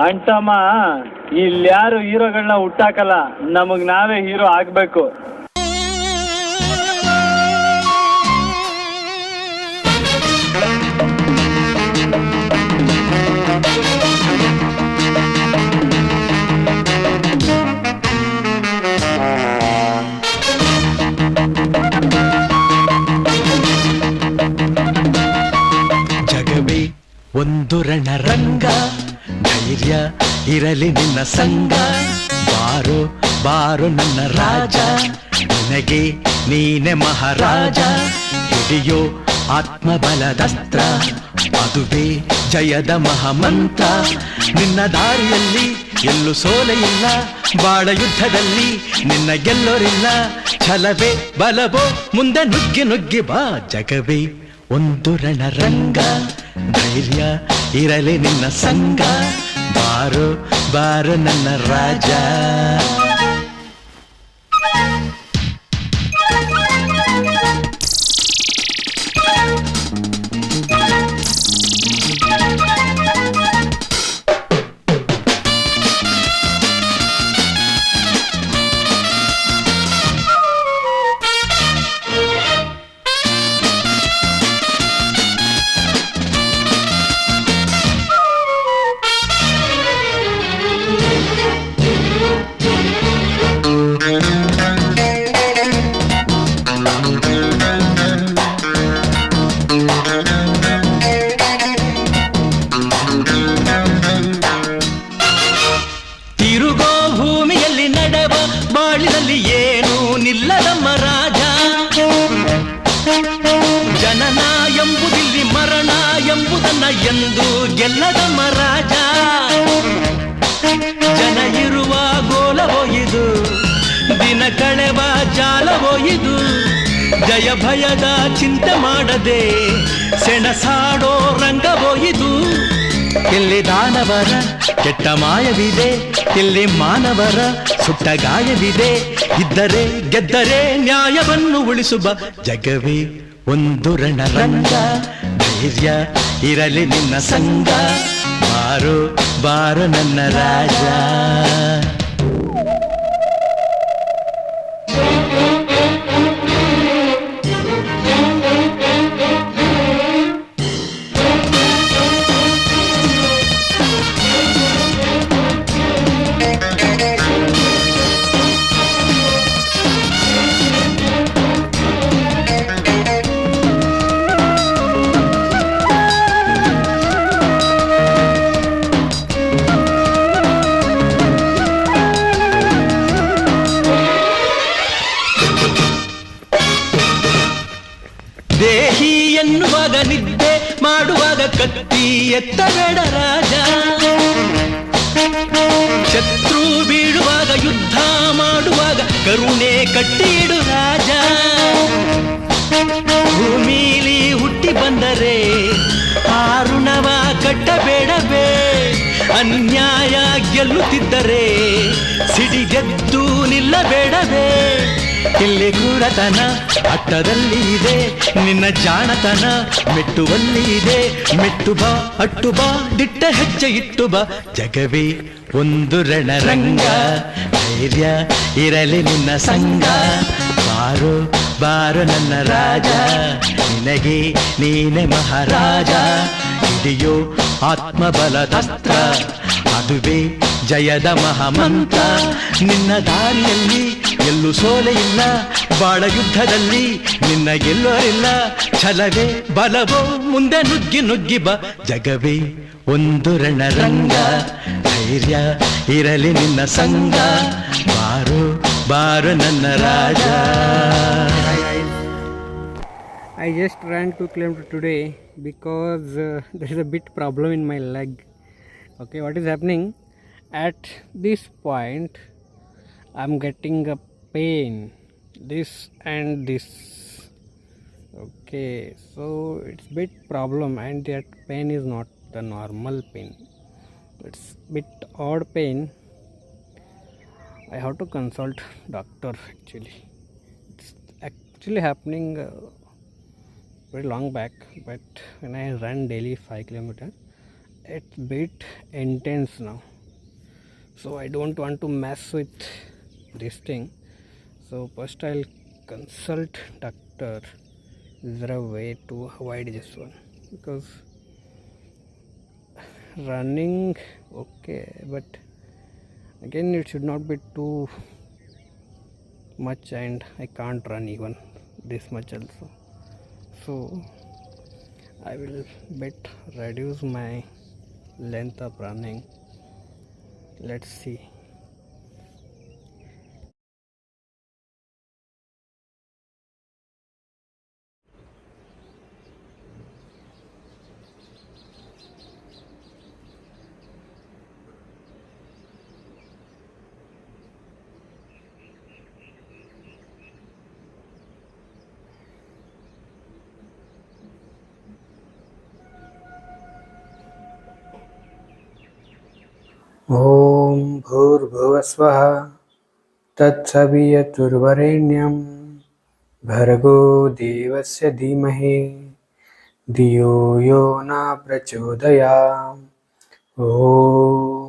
ಅಂಟಮ್ಮ, ಇಲ್ಯಾರು ಹೀರೋಗಳನ್ನ ಹುಟ್ಟಾಕಲ್ಲ, ನಮಗ್ ನಾವೇ ಹೀರೋ ಆಗ್ಬೇಕು. ಜಗವೇ ಒಂದು ರಣರಂಗ, ಧೈರ್ಯ ಇರಲಿ ನಿನ್ನ ಸಂಗ. ಬಾರೋ ಬಾರೋ ನನ್ನ ರಾಜ, ನಿನಗೆ ನೀನೆ ಮಹಾರಾಜ. ಹಿಡಿಯೋ ಆತ್ಮಬಲದಸ್ತ್ರ, ಅದುವೇ ಜಯದ ಮಹಾಮಂತ್ರ. ನಿನ್ನ ದಾರಿಯಲ್ಲಿ ಎಲ್ಲೂ ಸೋಲೆ ಇಲ್ಲ, ಬಾಳ ಯುದ್ಧದಲ್ಲಿ ನಿನ್ನ ಗೆಲ್ಲೋರಿಲ್ಲ. ಛಲವೇ ಬಲವೋ ಮುಂದೆ ನುಗ್ಗಿ ನುಗ್ಗಿ ಬಾ. ಜಗವೇ ಒಂದು ರಣರಂಗ, ಧೈರ್ಯ ಇರಲಿ ನಿನ್ನ ಸಂಗ. ಬಾರೋ ಬಾರೋ ನನ್ನ ರಾಜ. ಜನನ ಎಂಬುದಿಲ್ಲಿ ಮರಣ ಎಂಬುದನ್ನ ಎಂದು ಗೆಲ್ಲದಮ್ಮ ರಾಜ. ಜನ ಇರುವ ಗೋಲವೋ ಇದು, ದಿನ ಕಳೆವ ಜಾಲವೋ ಇದು. ಜಯ ಭಯದ ಚಿಂತೆ ಮಾಡದೆ ಸೆಣಸಾಡೋ ರಂಗವೋ ಇದು. ಇಲ್ಲಿ ದಾನವರ ಕೆಟ್ಟ ಮಾಯವಿದೆ, ಇಲ್ಲಿ ಮಾನವರ ಸುಟ್ಟ ಗಾಯವಿದೆ. ಇದ್ದರೆ ಗೆದ್ದರೆ ನ್ಯಾಯವನ್ನು ಉಳಿಸುವ. ಜಗವೇ ಒಂದು ರಣರಂಗ, ಧೈರ್ಯ ಇರಲಿ ನಿನ್ನ ಸಂಗ. ಬಾರೋ ಬಾರೋ ನನ್ನ ರಾಜ. ದೇಹಿ ಎನ್ನುವಾಗ ನಿದ್ದೆ ಮಾಡುವಾಗ ಕತ್ತಿ ಎತ್ತಬೇಡ ರಾಜ. ಶತ್ರು ಬೀಳುವಾಗ ಯುದ್ಧ ಮಾಡುವಾಗ ಕರುಣೆ ಕಟ್ಟಿಡು ರಾಜ. ಭೂಮಿಲಿ ಹುಟ್ಟಿ ಬಂದರೆ ಆರುಣವ ಕಟ್ಟಬೇಡವೇ. ಅನ್ಯಾಯ ಗೆಲ್ಲುತ್ತಿದ್ದರೆ ಸಿಡಿಗೆದ್ದು ನಿಲ್ಲಬೇಡವೇ. ಇಲ್ಲಿ ಕ್ರೂರತನ ಅಟ್ಟದಲ್ಲಿ ಇದೆ, ನಿನ್ನ ಜಾಣತನ ಮೆಟ್ಟುವಲ್ಲಿ ಇದೆ. ಮೆಟ್ಟು ಬಾ ಅಟ್ಟು ಬಾ, ದಿಟ್ಟ ಹೆಜ್ಜೆ ಇಟ್ಟು ಬಾ. ಜಗವೇ ಒಂದು ರಣರಂಗ, ಧೈರ್ಯ ಇರಲಿ ನಿನ್ನ ಸಂಗ. ಬಾರೋ ಬಾರೋ ನನ್ನ ರಾಜ, ನಿನಗೆ ನೀನೆ ಮಹಾರಾಜ. ಹಿಡಿಯೋ ಆತ್ಮಬಲದಸ್ತ್ರ, ಅದುವೇ ಜಯದ ಮಹಾಮಂತ್ರ. ನಿನ್ನ ದಾರಿಯಲ್ಲಿ ಎಲ್ಲೂ ಸೋಲೆ ಇಲ್ಲ, ಬಾಳ ಯುದ್ಧದಲ್ಲಿ ನಿನ್ನ ಗೆಲ್ಲೋರಿಲ್ಲ. ಛಲವೇ ಬಲವೋ ಮುಂದೆ ನುಗ್ಗಿ ನುಗ್ಗಿ ಬಾ. ಜಗವೇ ಒಂದು ರಣರಂಗ, ಧೈರ್ಯ ಇರಲಿ ನಿನ್ನ ಸಂಗ. ಬಾರೋ ಬಾರೋ ನನ್ನ ರಾಜ. I just ran to claim today because there is a bit problem in my leg. Okay, what is happening? At this point I'm getting a pain, this and this. Okay, so it's bit problem, and that pain is not the normal pain. It's bit odd pain. I have to consult doctor actually. It's actually happening very long back, but when I run daily 5 kilometers, it's bit intense now, so I don't want to mess with this thing. So first I'll consult doctor. Is there a way to avoid this one? Because running okay, but again it should not be too much, and I can't run even this much also. So I will bit reduce my length of running. Let's see. ॐ भूर्भुवस्वः तत्सवितुर्वरेण्यं भर्गो देवस्य धीमहि धियो यो न प्रचोदयात्। ॐ